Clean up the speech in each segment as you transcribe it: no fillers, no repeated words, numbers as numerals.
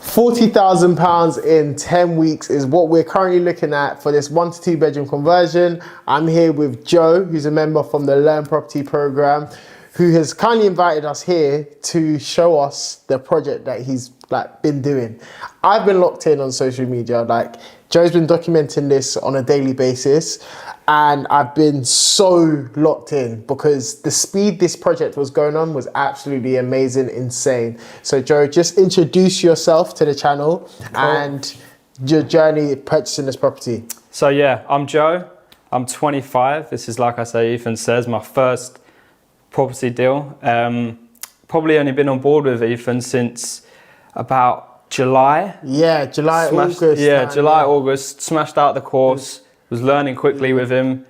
£40,000 in 10 weeks is what we're currently looking at for this 1 to 2 bedroom conversion. I'm here with Joe, who's a member from the Learn Property program, who has kindly invited us here to show us the project that he's been doing. I've been locked in on social media. Joe's been documenting this on a daily basis, and I've been so locked in because the speed this project was going on was absolutely amazing, insane. So Joe, just introduce yourself to the channel and your journey purchasing this property. So yeah, I'm Joe, I'm 25. This is, like I say, Ethan says, my first property deal. Probably only been on board with Ethan since about July. Yeah, August. Yeah, August. Smashed out the course. Was learning quickly with him.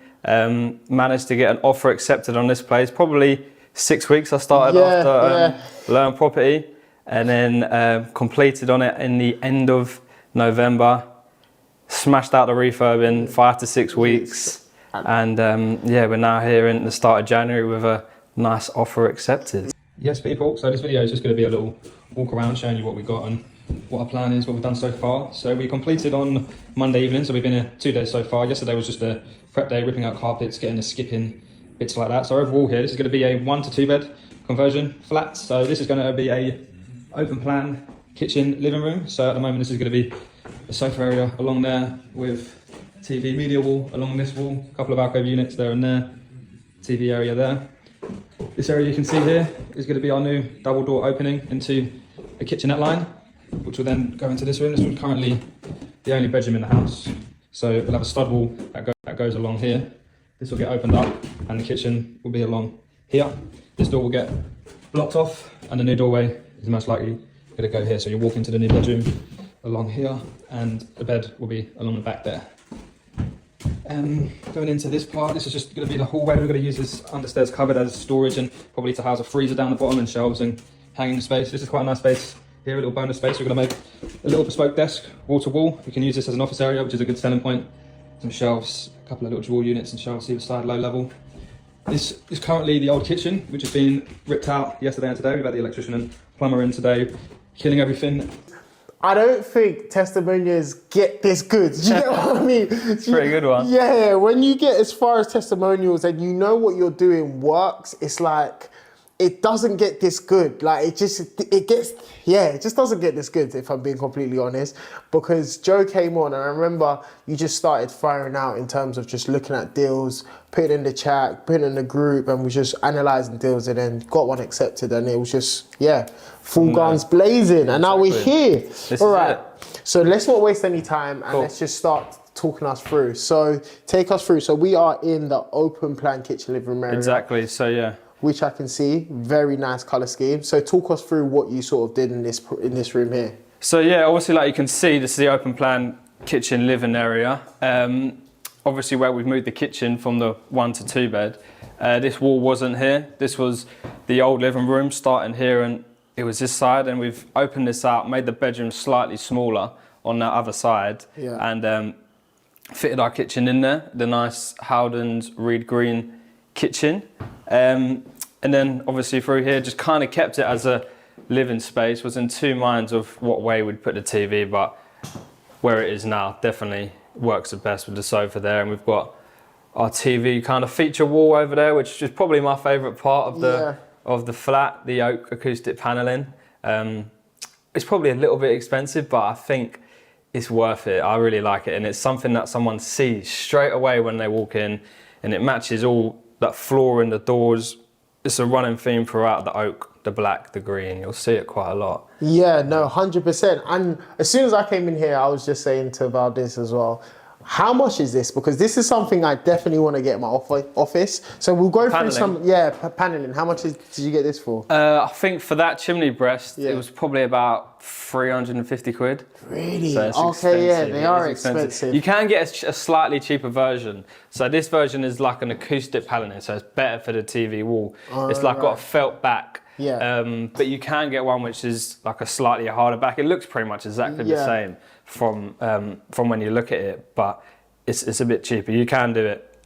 Managed to get an offer accepted on this place. Probably 6 weeks I started after Learn Property, and then completed on it in the end of November. Smashed out the refurb in 5 to 6 weeks, and yeah, we're now here in the start of January with a nice offer accepted. Yes, people, so this video is just going to be a little walk around showing you what we got and what our plan is, what we've done so far. So we completed on Monday evening, so we've been here 2 days so far. Yesterday was just a prep day, ripping out carpets, getting the skipping, bits like that. So overall here, this is going to be a 1 to 2 bed conversion flat. So this is going to be a open plan kitchen living room. So at the moment this is going to be a sofa area along there with TV media wall along this wall, a couple of alcove units there and there, TV area there. This area you can see here is going to be our new double door opening into a kitchenette line, which will then go into this room. This one's currently the only bedroom in the house. So we'll have a stud wall that goes along here. This will get opened up and the kitchen will be along here. This door will get blocked off and the new doorway is most likely going to go here. So you walk into the new bedroom along here and the bed will be along the back there. Going into this part, this is just going to be the hallway. We're going to use this understairs cupboard as storage and probably to house a freezer down the bottom and shelves and hanging space. This is quite a nice space here, a little bonus space. We're going to make a little bespoke desk, wall to wall. We can use this as an office area, which is a good selling point. Some shelves, a couple of little drawer units and shelves either side, low level. This is currently the old kitchen, which has been ripped out yesterday and today. We've had the electrician and plumber in today, killing everything. I don't think testimonials get this good. Do you get what I mean? It's a pretty good one. Yeah, when you get as far as testimonials and you know what you're doing works, it's like, it doesn't get this good. It just doesn't get this good, if I'm being completely honest. Because Joe came on and I remember you just started firing out in terms of just looking at deals, putting in the chat, putting in the group, and was just analysing deals and then got one accepted and it was just, full guns blazing. And now we're here. All right, so let's not waste any time and let's just start talking us through. So take us through. So we are in the open plan kitchen living room area. Exactly, so yeah. Which I can see, very nice colour scheme. So talk us through what you sort of did in this room here. So yeah, obviously like you can see, this is the open plan kitchen living area. Obviously where we've moved the kitchen from the 1 to 2 bed, this wall wasn't here. This was the old living room starting here and it was this side, and we've opened this out, made the bedroom slightly smaller on that other side and fitted our kitchen in there, the nice Howden's Reed Green kitchen. And then obviously through here, just kind of kept it as a living space. Was in two minds of what way we'd put the TV, but where it is now definitely works the best with the sofa there. And we've got our TV kind of feature wall over there, which is probably my favourite part of the flat, the oak acoustic panelling. It's probably a little bit expensive, but I think it's worth it. I really like it, and it's something that someone sees straight away when they walk in, and it matches all that floor and the doors. It's a running theme throughout: the oak, the black, the green. You'll see it quite a lot. Yeah, no, 100%. And as soon as I came in here, I was just saying to Valdez as well, how much is this? Because this is something I definitely want to get in my office. So we'll go through some, paneling. How much did you get this for? I think for that chimney breast, it was probably about 350 quid. Really? So it's expensive. Yeah, they are expensive. You can get a slightly cheaper version. So this version is like an acoustic paneling, so it's better for the TV wall. It's got a felt back. Yeah. But you can get one which is like a slightly harder back. It looks pretty much exactly the same from when you look at it, but it's a bit cheaper. You can do it,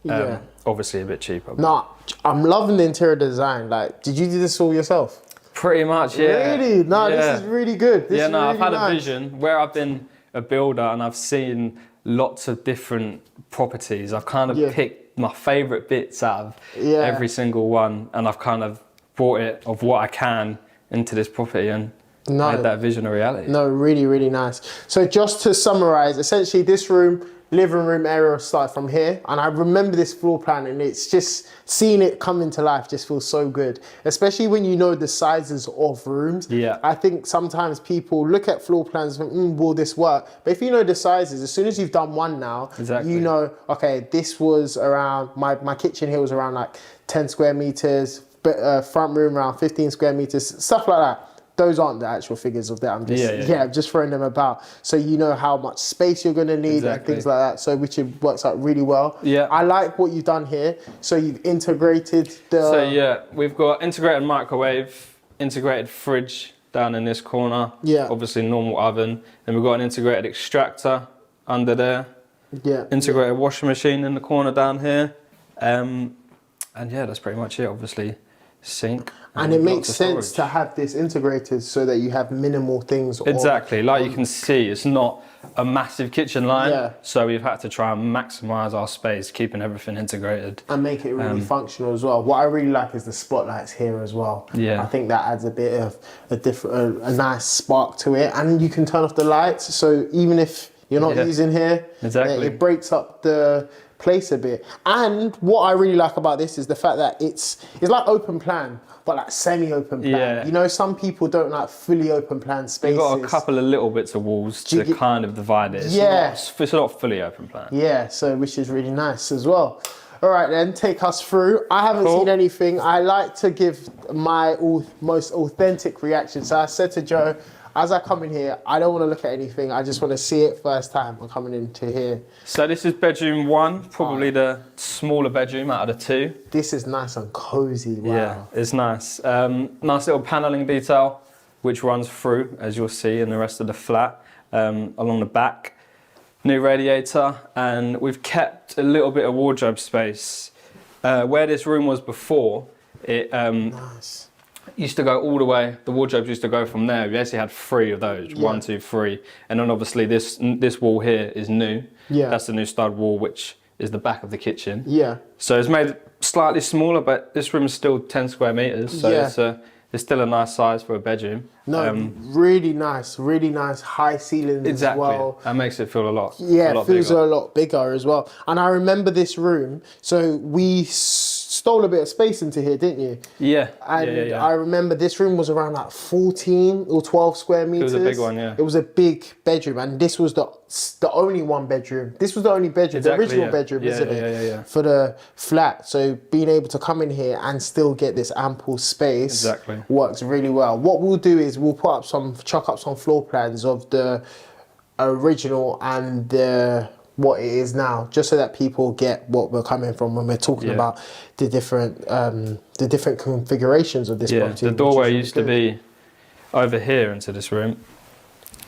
obviously a bit cheaper. No, I'm loving the interior design. Did you do this all yourself? Pretty much, yeah. Really? No, yeah. this is really good. This is no, really I've had nice. a vision where I've been a builder and I've seen lots of different properties. I've kind of picked my favourite bits out of every single one, and I've kind of brought it of what I can into this property and made that vision a reality. No, really, really nice. So just to summarise, essentially this room, living room area start from here, and I remember this floor plan, and it's just seeing it come into life just feels so good, especially when you know the sizes of rooms. Yeah, I think sometimes people look at floor plans and think, will this work? But if you know the sizes, as soon as you've done one now, you know, okay, this was around, my kitchen here was around like 10 square meters, front room around 15 square meters, stuff like that. Those aren't the actual figures of that. I'm just I'm just throwing them about, so you know how much space you're going to need and things like that. So which works out really well. Yeah, I like what you've done here. So you've integrated the. So yeah, we've got integrated microwave, integrated fridge down in this corner. Yeah, obviously normal oven, and we've got an integrated extractor under there. Yeah, integrated washing machine in the corner down here, and yeah, that's pretty much it. Obviously, sink. And it makes sense to have this integrated so that you have minimal things. Exactly, like you can see, it's not a massive kitchen line, so we've had to try and maximise our space, keeping everything integrated. And make it really functional as well. What I really like is the spotlights here as well. Yeah, I think that adds a bit of a nice spark to it. And you can turn off the lights, so even if you're not using here, it breaks up the place a bit. And what I really like about this is the fact that it's like open plan, but like semi-open plan. Yeah. You know, some people don't like fully open plan spaces. You've got a couple of little bits of walls to kind of divide it. It's not fully open plan. Yeah, so which is really nice as well. All right then, take us through. I haven't seen anything. I like to give my most authentic reaction. So I said to Joe, as I come in here, I don't want to look at anything. I just want to see it first time I'm coming into here. So this is bedroom 1, probably the smaller bedroom out of the 2. This is nice and cozy. Wow. Yeah, it's nice. Nice little panelling detail, which runs through, as you'll see, in the rest of the flat, along the back. New radiator, and we've kept a little bit of wardrobe space. Where this room was before, it nice. Used to go all the way, the wardrobes used to go from there. We actually had 3 of those, 1, 2, 3. And then obviously this wall here is new. Yeah. That's the new stud wall, which is the back of the kitchen. Yeah. So it's made slightly smaller, but this room is still 10 square meters. So it's still a nice size for a bedroom. No, really nice high ceilings as well. That makes it feel a lot it feels a lot bigger as well. And I remember this room, so we stole a bit of space into here, didn't you? Yeah. And I remember this room was around like 14 or 12 square meters. It was a big one, yeah. It was a big bedroom, and this was the only one bedroom. This was the only bedroom, the original bedroom, isn't it? For the flat. So being able to come in here and still get this ample space works really well. What we'll do is we'll chuck up some floor plans of the original and the what it is now, just so that people get what we're coming from when we're talking about the different configurations of this property. The doorway used to be over here into this room.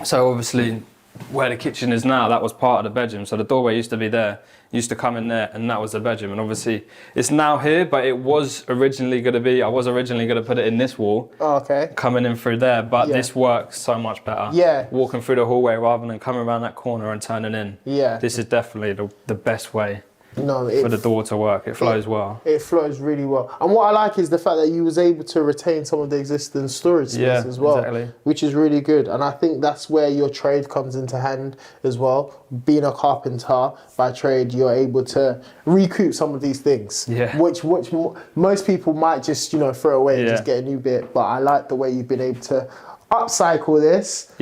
So obviously where the kitchen is now, that was part of the bedroom. So the doorway used to be there, used to come in there, and that was the bedroom. And obviously it's now here, but it was originally going to be, I was originally going to put it in this wall. Oh, okay. Coming in through there, but this works so much better. Yeah. Walking through the hallway rather than coming around that corner and turning in. Yeah. This is definitely the best way. For the door to work, it flows well. It flows really well. And what I like is the fact that you was able to retain some of the existing storage space as well, which is really good. And I think that's where your trade comes into hand as well. Being a carpenter by trade, you're able to recoup some of these things, which most people might just throw away and just get a new bit. But I like the way you've been able to upcycle this,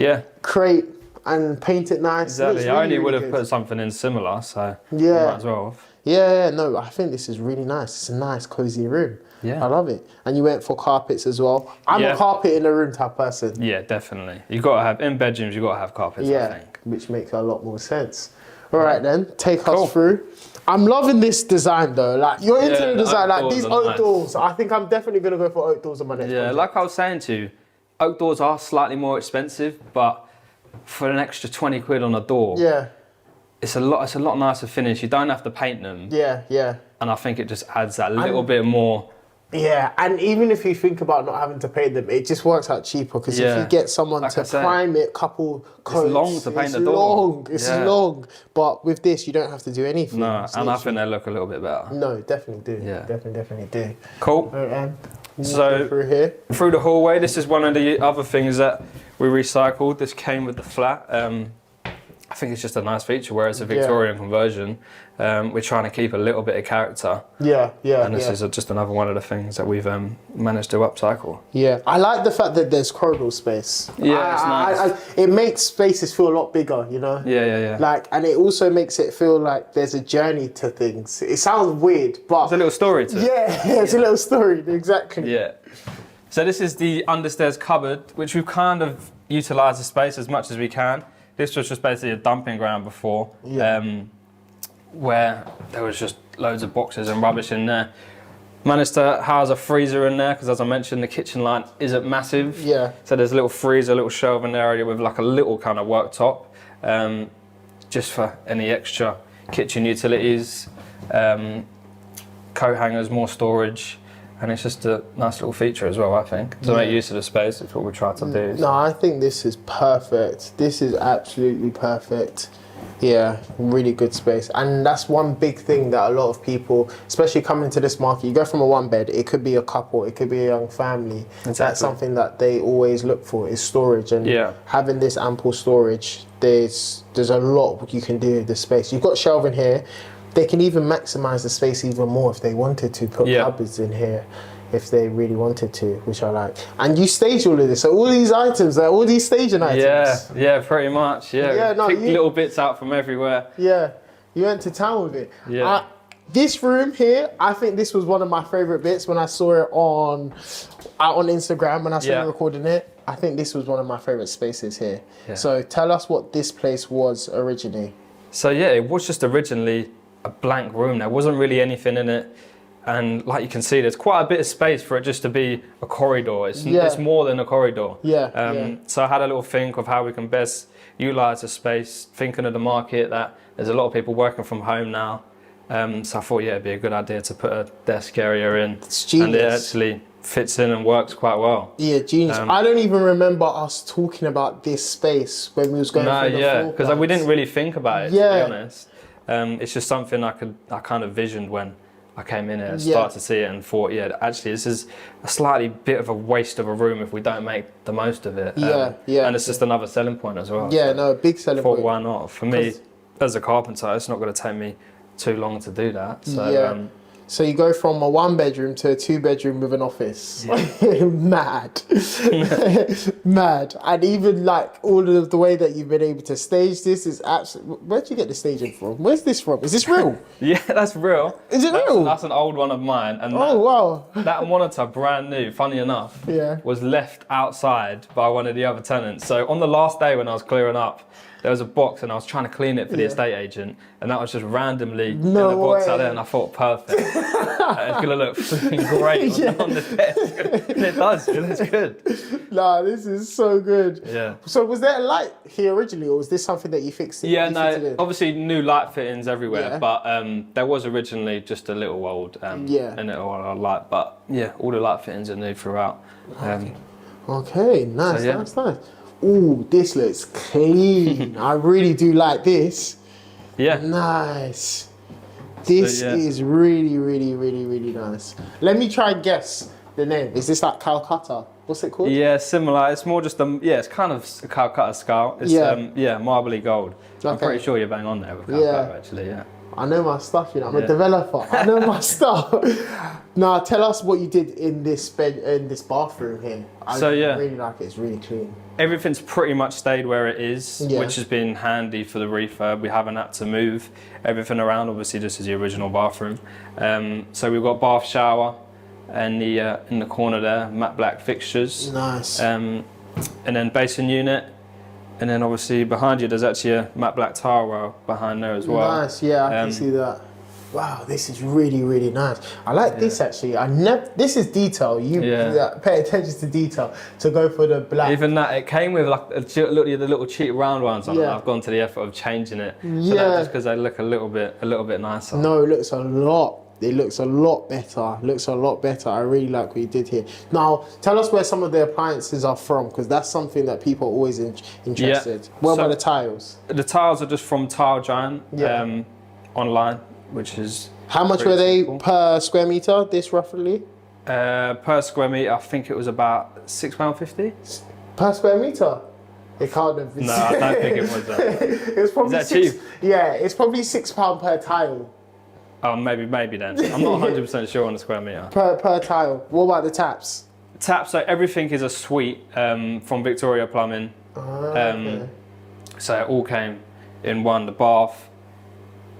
create and paint it nice. Exactly. I only would have put something in similar, so might as well. Yeah, no, I think this is really nice. It's a nice, cozy room. Yeah. I love it. And you went for carpets as well. I'm a carpet in a room type person. Yeah, definitely. You've got to have, in bedrooms, you've got to have carpets, I think. Which makes a lot more sense. All right then, take us through. I'm loving this design though. Like your interior design, like these oak doors. I think I'm definitely going to go for oak doors on my next project. Like I was saying to you, oak doors are slightly more expensive, but for an extra 20 quid on a door, it's a lot nicer finish. You don't have to paint them. And I think it just adds that little bit more Yeah, and even if you think about not having to paint them, it just works out cheaper because if you get someone to prime it, couple coats, it's long to paint the door. It's long. But with this, you don't have to do anything. No, and I think they look a little bit better. No, definitely do. Yeah, definitely do. Cool. So through here, through the hallway, this is one of the other things that we recycled. This came with the flat. I think it's just a nice feature where it's a Victorian conversion. We're trying to keep a little bit of character. And this is just another one of the things that we've managed to upcycle. Yeah, I like the fact that there's corridor space. Yeah, it's nice. It makes spaces feel a lot bigger, you know? Yeah. Like, and it also makes it feel like there's a journey to things. It sounds weird, but... There's a little story to it. Yeah, it's a little story, exactly. Yeah. So this is the understairs cupboard, which we've kind of utilised the space as much as we can. This was just basically a dumping ground before, where there was just loads of boxes and rubbish in there. Managed to house a freezer in there because, as I mentioned, the kitchen line isn't massive. Yeah. So there's a little freezer, a little shelving area with like a little kind of worktop, just for any extra kitchen utilities, coat hangers, more storage. And it's just a nice little feature as well, I think. To make use of the space, it's what we try to do. No, I think this is perfect. This is absolutely perfect. Yeah, really good space. And that's one big thing that a lot of people, especially coming to this market, you go from a one bed, it could be a couple, it could be a young family. Exactly. That's something that they always look for, is storage. And having this ample storage, there's a lot you can do with the space. You've got shelving here. They can even maximise the space even more if they wanted to, put cupboards in here if they really wanted to, which I like. And you stage all of this, so all these items, like all these staging items. Yeah, pretty much, Pick little bits out from everywhere. Yeah, you went to town with it. Yeah. This room here, I think this was one of my favourite bits when I saw it on Instagram, when I started recording it. I think this was one of my favourite spaces here. Yeah. So tell us what this place was originally. So it was just originally a blank room. There wasn't really anything in it, and like you can see, there's quite a bit of space for it just to be a corridor. It's more than a corridor. So I had a little think of how we can best utilize the space, thinking of the market that there's a lot of people working from home now. So I thought it'd be a good idea to put a desk area in. It's genius. And it actually fits in and works quite well. Yeah, genius. I don't even remember us talking about this space when we was going through the floor because we didn't really think about it, to be honest. It's just something I kind of visioned when I came in here and started to see it and thought, actually this is a slightly bit of a waste of a room if we don't make the most of it. And it's just another selling point as well. Yeah, no, big selling point. Why not? For me, as a carpenter, it's not going to take me too long to do that. So, so you go from a one bedroom to a two bedroom with an office. Mad. Mad. And even like all of the way that you've been able to stage this is absolutely... Where'd you get the staging from? Where's this from? Is this real? Yeah, that's real. Is it real? That's an old one of mine. And wow. That monitor, brand new, funny enough, was left outside by one of the other tenants. So on the last day when I was clearing up, there was a box and I was trying to clean it for the estate agent, and that was just randomly in the box out there, and I thought, perfect. It's going to look freaking great on the desk. And it does, it's good. Nah, this is so good. Yeah. So was there a light here originally, or was this something that you fixed? Obviously new light fittings everywhere, but there was originally just a little old and a little light, but all the light fittings are new throughout. Okay, nice, nice. Ooh, this looks clean. I really do like this. Yeah. Nice. This is really, really, really, really nice. Let me try and guess the name. Is this like Calcutta? What's it called? Yeah, similar. It's more just it's kind of a Calcutta skull. It's marbly gold. Okay. I'm pretty sure you're bang on there with Calcutta actually, I know my stuff, you know. I'm a developer. I know my stuff. Now, tell us what you did in this bathroom here. I really like it. It's really clean. Everything's pretty much stayed where it is, which has been handy for the refurb. We haven't had to move everything around. Obviously, this is the original bathroom. So we've got bath shower and in the corner there, matte black fixtures. Nice. And then basin unit. And then obviously behind you, there's actually a matte black tile rail behind there as well. Nice, I can see that. Wow, this is really, really nice. I like this actually. This is detail. You pay attention to detail to go for the black. Even that, it came with like the little cheap round ones on it. I've gone to the effort of changing it. So just because they look a little bit nicer. No, it looks a lot. It looks a lot better. Looks a lot better. I really like what you did here. Now, tell us where some of the appliances are from, because that's something that people are always interested. Where are the tiles? The tiles are just from Tile Giant online, which is. How much were they per square meter? This roughly? Per square meter, I think it was about £6.50 per square meter. It can't have been. No, I don't think it was that. It was probably Is that cheap? Yeah, it's probably £6 per tile. Oh, maybe then. I'm not 100% sure on the square meter. Per tile. What about the taps? Taps, so everything is a suite from Victoria Plumbing. Okay. So it all came in one. The bath,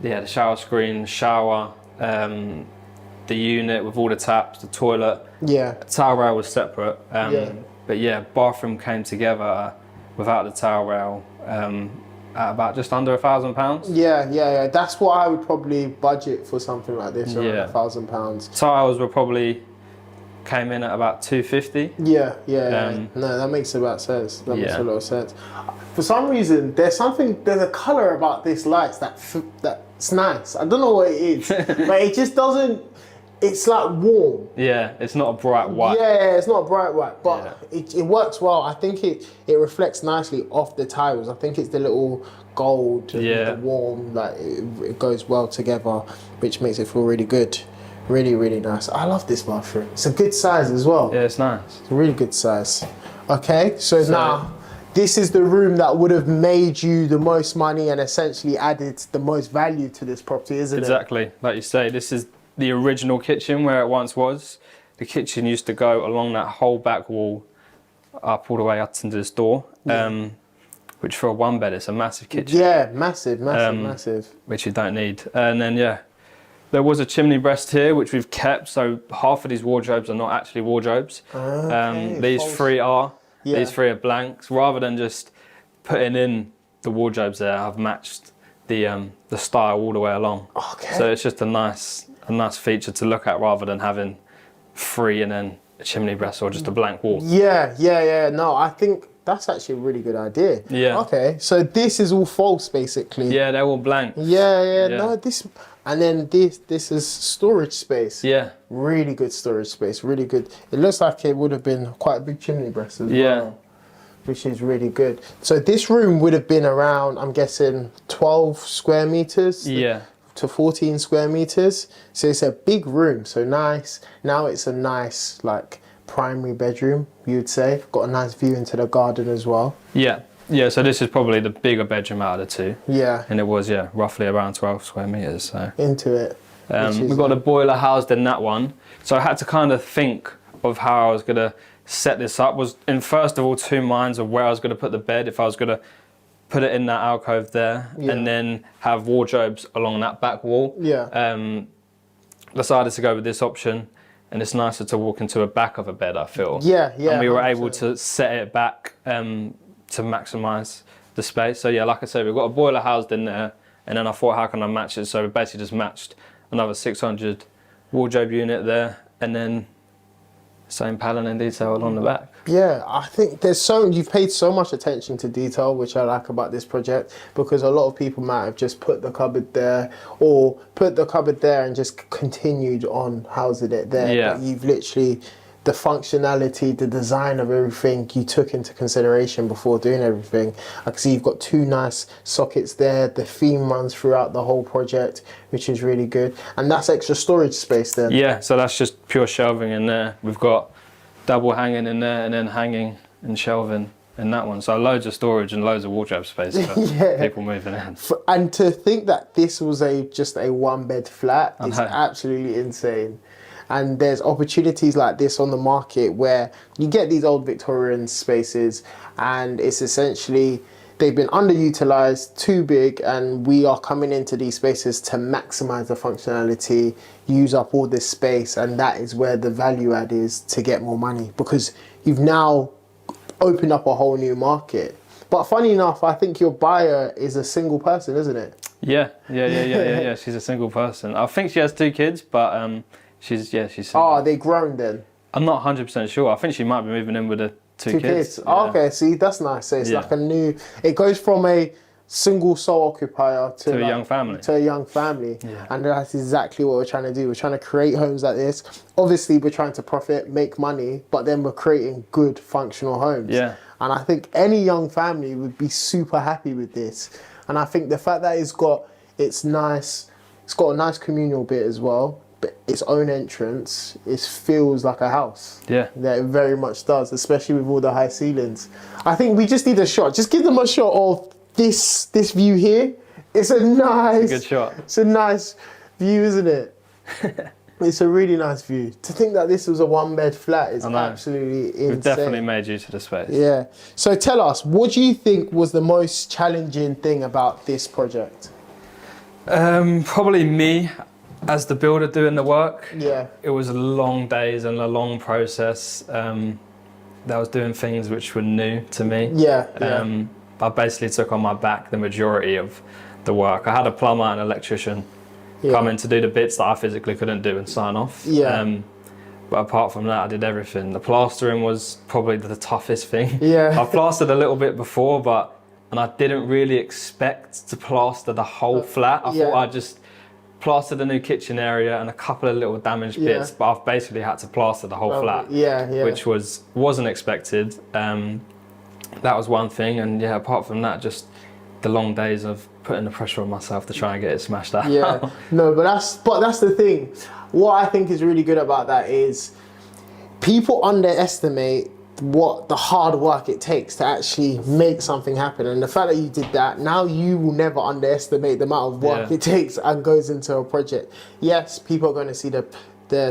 the shower screen, shower, the unit with all the taps, the toilet. Yeah. Towel rail was separate. But yeah, bathroom came together without the towel rail at about just under £1,000. Yeah. That's what I would probably budget for something like this, around £1,000. Tiles were probably came in at about £250. Yeah. No, that makes about sense. That makes a lot of sense. For some reason, there's a colour about this lights that's nice. I don't know what it is, but it just doesn't. It's like warm. Yeah, it's not a bright white. Yeah, it's not a bright white, but it works well. I think it reflects nicely off the tiles. I think it's the little gold and the warm, like it goes well together, which makes it feel really good. Really, really nice. I love this bathroom. It's a good size as well. Yeah, it's nice. It's a really good size. Okay, so now this is the room that would have made you the most money and essentially added the most value to this property, isn't it? Exactly. Like you say, this is the original kitchen where it once was. The kitchen used to go along that whole back wall up all the way up to this door, which for a one bed is a massive kitchen. Yeah, massive. Which you don't need. And then there was a chimney breast here which we've kept, so half of these wardrobes are not actually wardrobes. These three are. These three are blanks. Rather than just putting in the wardrobes there, I've matched the style all the way along. Okay. So it's just a nice feature to look at rather than having three and then a chimney breast or just a blank wall. Yeah. No, I think that's actually a really good idea. Yeah. Okay, so this is all false basically. Yeah, they're all blank. Yeah. No, this, and then this is storage space. Yeah. Really good storage space. Really good. It looks like it would have been quite a big chimney breast as well, which is really good. So this room would have been around, I'm guessing, 12 square meters. To 14 square meters. So it's a big room. So nice. Now it's a nice like primary bedroom, you'd say. Got a nice view into the garden as well. Yeah. So this is probably the bigger bedroom out of the two. Yeah. And it was roughly around 12 square meters. So into it. We've got a boiler housed in that one. So I had to kind of think of how I was gonna set this up. Was in first of all 2 minds of where I was gonna put the bed, if I was gonna put it in that alcove there and then have wardrobes along that back wall. Decided to go with this option, and it's nicer to walk into the back of a bed, I feel. And we were 100%. able to set it back to maximise the space. So like I said, we've got a boiler housed in there, and then I thought, how can I match it? So we basically just matched another 600 wardrobe unit there, and then same pattern and detail along the back. Yeah, I think you've paid so much attention to detail, which I like about this project, because a lot of people might have just put the cupboard there or put the cupboard there and just continued on housing it there. But you've literally, the functionality, the design of everything you took into consideration before doing everything. I can see you've got 2 nice sockets there. The theme runs throughout the whole project, which is really good. And that's extra storage space then. Yeah, so that's just pure shelving in there. We've got double hanging in there and then hanging and shelving in that one. So loads of storage and loads of wardrobe space for people moving in. And to think that this was just a 1-bed flat is absolutely insane. And there's opportunities like this on the market where you get these old Victorian spaces and it's essentially, they've been underutilized, too big, and we are coming into these spaces to maximize the functionality, use up all this space, and that is where the value add is to get more money, because you've now opened up a whole new market. But funny enough, I think your buyer is a single person, isn't it? Yeah. She's a single person. I think she has 2 kids, but she's single. Oh, are they grown then? I'm not 100% sure. I think she might be moving in with the two kids. Oh, okay, see, that's nice. So it's like a new, it goes from a single sole occupier To a young family. To a young family. Yeah. And that's exactly what we're trying to do. We're trying to create homes like this. Obviously, we're trying to profit, make money, but then we're creating good, functional homes. Yeah. And I think any young family would be super happy with this. And I think the fact that it's got a nice communal bit as well, but its own entrance, it feels like a house. Yeah. Yeah, it very much does, especially with all the high ceilings. I think we just need a shot. Just give them a shot of this view here. It's a good shot. It's a nice view, isn't it? It's a really nice view. To think that this was a 1-bed flat is absolutely insane. We've definitely made use of the space. Yeah. So tell us, what do you think was the most challenging thing about this project? Probably me as the builder doing the work. Yeah. It was long days and a long process. That was doing things which were new to me. Yeah. I basically took on my back the majority of the work. I had a plumber and electrician come in to do the bits that I physically couldn't do and sign off. Yeah. But apart from that, I did everything. The plastering was probably the toughest thing. Yeah. I plastered a little bit before, and I didn't really expect to plaster the whole flat. I thought I just plastered a new kitchen area and a couple of little damaged bits, but I've basically had to plaster the whole flat, which wasn't expected. That was one thing, and apart from that, just the long days of putting the pressure on myself to try and get it smashed out. Yeah, no, but that's the thing. What I think is really good about that is people underestimate what the hard work it takes to actually make something happen, and the fact that you did that, now you will never underestimate the amount of work it takes and goes into a project. Yes, people are going to see the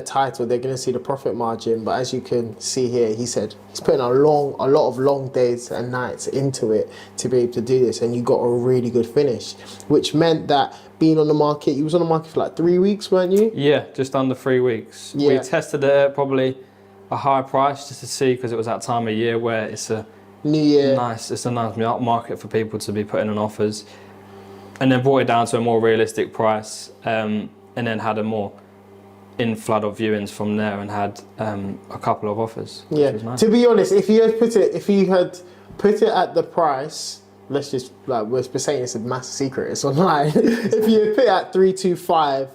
title, they're going to see the profit margin, but as you can see here, he said he's putting a lot of long days and nights into it to be able to do this, and you got a really good finish, which meant that being on the market, you was on the market for like 3 weeks, weren't you? Yeah, just under 3 weeks. We tested it at probably a high price just to see, because it was that time of year where it's a New Year. It's a nice market for people to be putting in offers, and then brought it down to a more realistic price, and then had a more inflood of viewings from there, and had a couple of offers. Which was nice. To be honest, if you had put it at the price, let's just we're saying it's a massive secret, it's online. If you had put it at 325,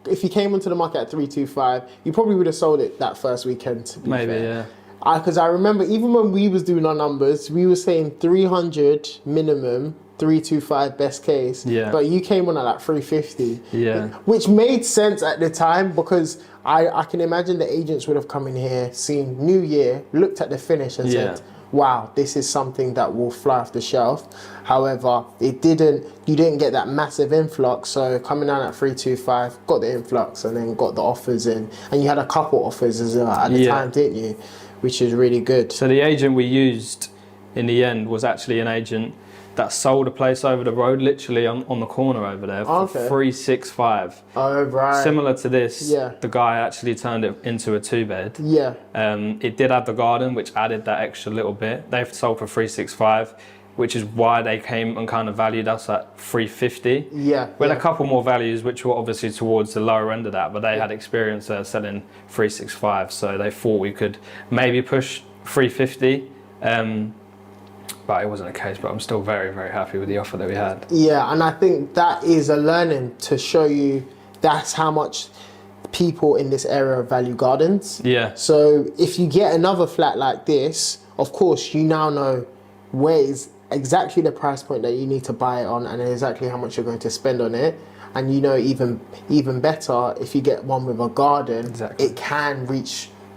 if you came onto the market at 325, you probably would have sold it that first weekend. To be fair. Because I remember even when we was doing our numbers, we were saying 300 minimum, 325 best case. Yeah. But you came on at like 350. Yeah. Which made sense at the time, because I can imagine the agents would have come in here, seen New Year, looked at the finish and said, wow, this is something that will fly off the shelf. However, you didn't get that massive influx. So coming down at 325, got the influx and then got the offers in. And you had a couple offers as well at the time, didn't you? Which is really good. So the agent we used in the end was actually an agent that sold a place over the road, literally on the corner over there, for 365. Oh, right. Similar to this, the guy actually turned it into a 2-bed. Yeah. It did have the garden, which added that extra little bit. They've sold for 365, which is why they came and kind of valued us at 350. Yeah. We had a couple more values, which were obviously towards the lower end of that, but they had experience selling 365, so they thought we could maybe push 350. But it wasn't the case, but I'm still very, very happy with the offer that we had. Yeah, and I think that is a learning to show you that's how much people in this area value gardens. Yeah. So if you get another flat like this, of course, you now know where is exactly the price point that you need to buy it on and exactly how much you're going to spend on it. And you know even better, if you get one with a garden, it can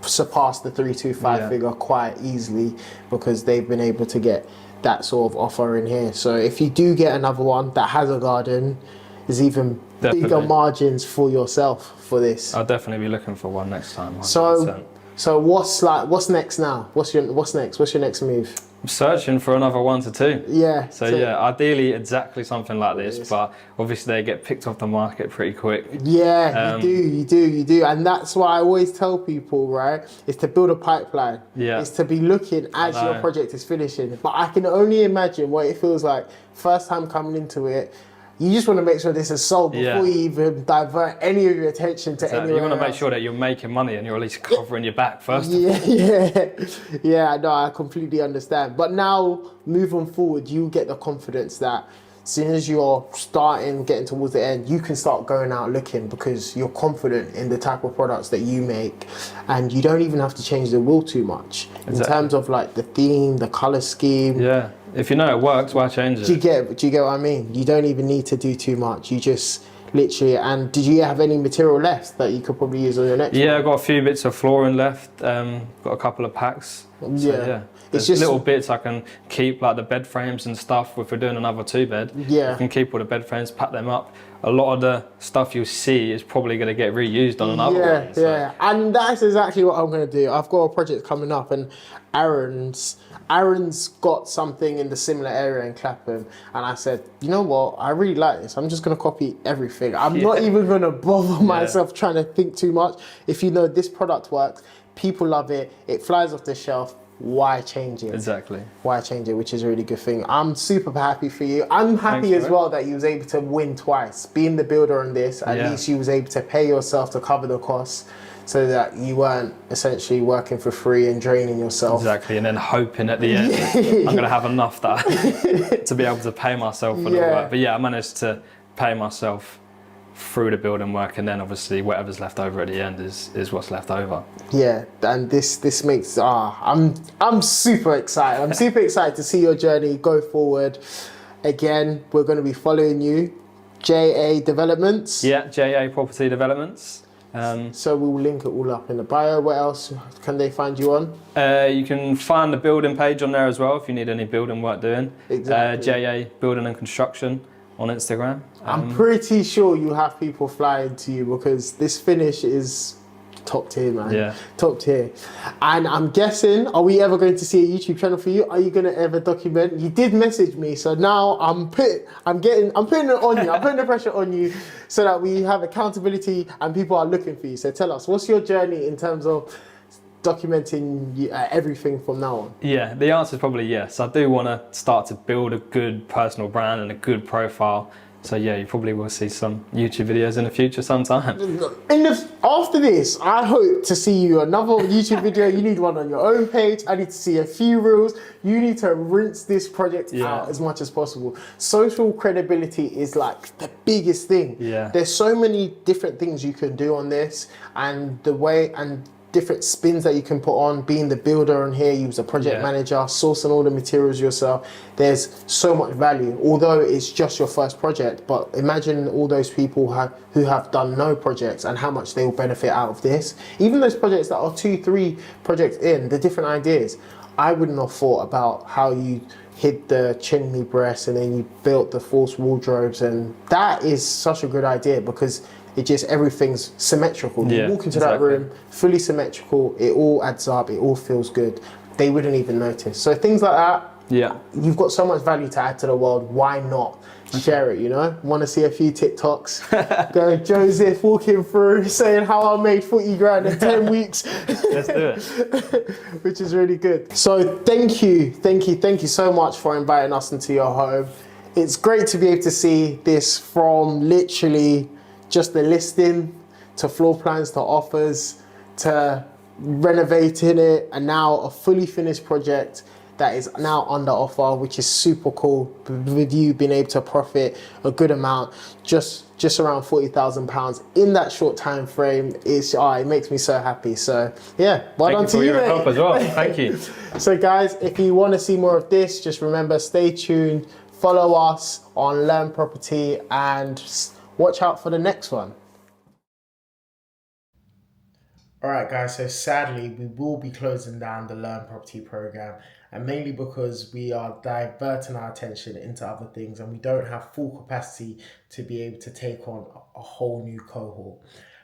surpass the 325 figure quite easily, because they've been able to get that sort of offer in here. So if you do get another one that has a garden, there's even bigger margins for yourself for this. I'll definitely be looking for one next time. 100%. So what's next now? What's next? What's your next move? I'm searching for another 1 to 2. Yeah. So ideally exactly something like this, but obviously they get picked off the market pretty quick. Yeah, you do. And that's why I always tell people, right, is to build a pipeline. Yeah. Is to be looking as your project is finishing. But I can only imagine what it feels like first time coming into it. You just want to make sure this is sold before you even divert any of your attention to anywhere You want to make else. sure that you're making money and you're at least covering your back first. Yeah, no, I completely understand. But now, moving forward, you get the confidence that as soon as you're starting, getting towards the end, you can start going out looking because you're confident in the type of products that you make, and you don't even have to change the wheel too much in terms of like the theme, the color scheme. Yeah, if you know it works, why change it? Do you get what I mean? You don't even need to do too much. You just literally. And did you have any material left that you could probably use on your next one? I got a few bits of flooring left. Got a couple of packs. So, yeah. It's There's just little bits I can keep, like the bed frames and stuff. If we're doing another 2-bed, Yeah. you can keep all the bed frames, pack them up. A lot of the stuff you'll see is probably going to get reused on another one. So. Yeah, and that's exactly what I'm going to do. I've got a project coming up, and Aaron's got something in the similar area in Clapham, and I said, you know what, I really like this. I'm just going to copy everything. I'm not even going to bother myself trying to think too much. If you know this product works, people love it, it flies off the shelf, why change it? Exactly. Why change it, which is a really good thing. I'm super happy for you. I'm happy as well that you was able to win twice. Being the builder on this, at least you was able to pay yourself to cover the costs so that you weren't essentially working for free and draining yourself. Exactly, and then hoping at the end I'm going to have enough that to be able to pay myself for the work. But yeah, I managed to pay myself through the building work, and then obviously whatever's left over at the end is what's left over. Yeah, and this makes I'm super excited. I'm super excited to see your journey go forward. Again, we're going to be following you. JA Developments. Yeah, JA Property Developments. So we'll link it all up in the bio. What else can they find you on? You can find the building page on there as well if you need any building work doing. Exactly. JA Building and Construction on Instagram. I'm pretty sure you have people flying to you because this finish is top tier, man. Yeah. Top tier. And I'm guessing, are we ever going to see a YouTube channel for you? Are you going to ever document? You did message me, so now I'm putting it on you. I'm putting the pressure on you so that we have accountability and people are looking for you. So tell us, what's your journey in terms of documenting everything from now on? Yeah, the answer is probably yes. I do want to start to build a good personal brand and a good profile. So yeah, you probably will see some YouTube videos in the future sometime. After this, I hope to see you another YouTube video. You need one on your own page. I need to see a few reels. You need to rinse this project out as much as possible. Social credibility is like the biggest thing. Yeah. There's so many different things you can do on this, and the way and different spins that you can put on, being the builder on here, you was a project manager, sourcing all the materials yourself. There's so much value, although it's just your first project, but imagine all those people who have done no projects and how much they will benefit out of this. Even those projects that are 2-3 projects in, the different ideas. I wouldn't have thought about how you hid the chimney breast and then you built the false wardrobes, and that is such a good idea because it just, everything's symmetrical. You walk into that room, fully symmetrical, it all adds up, it all feels good. They wouldn't even notice. So things like that, you've got so much value to add to the world, why not share it, you know? Want to see a few TikToks, go Joseph walking through saying how I made 40 grand in 10 weeks. Let's do it. Which is really good. So thank you so much for inviting us into your home. It's great to be able to see this from literally just the listing to floor plans to offers to renovating it, and now a fully finished project that is now under offer, which is super cool. With you being able to profit a good amount, just around £40,000 in that short time frame, it makes me so happy. So yeah, well done to you, for your mate. help as well. Thank you. So guys, if you want to see more of this, just remember, stay tuned, follow us on Learn Property, and watch out for the next one. All right, guys, so sadly, we will be closing down the Learn Property program, and mainly because we are diverting our attention into other things and we don't have full capacity to be able to take on a whole new cohort.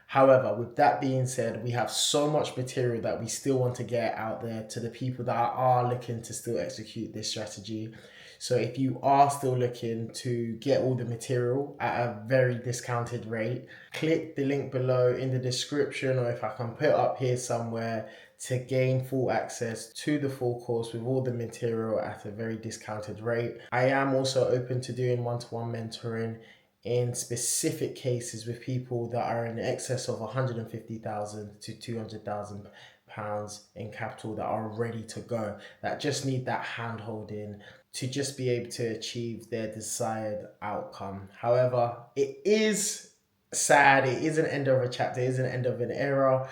However, with that being said, we have so much material that we still want to get out there to the people that are looking to still execute this strategy. So if you are still looking to get all the material at a very discounted rate, click the link below in the description, or if I can put it up here somewhere, to gain full access to the full course with all the material at a very discounted rate. I am also open to doing one-to-one mentoring in specific cases with people that are in excess of 150,000 to 200,000 pounds in capital, that are ready to go, that just need that hand holding, to just be able to achieve their desired outcome. However, it is sad, it is an end of a chapter, it is an end of an era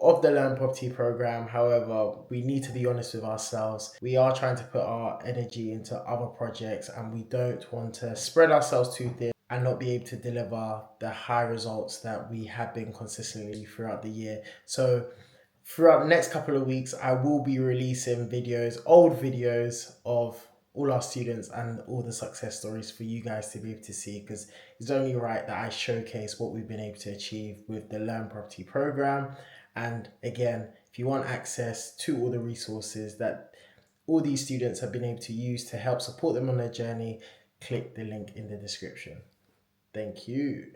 of the Learn Property program. However, we need to be honest with ourselves. We are trying to put our energy into other projects, and we don't want to spread ourselves too thin and not be able to deliver the high results that we have been consistently throughout the year. So throughout the next couple of weeks, I will be releasing videos, old videos of all our students and all the success stories for you guys to be able to see, because it's only right that I showcase what we've been able to achieve with the Learn Property program. And again, if you want access to all the resources that all these students have been able to use to help support them on their journey, click the link in the description. Thank you.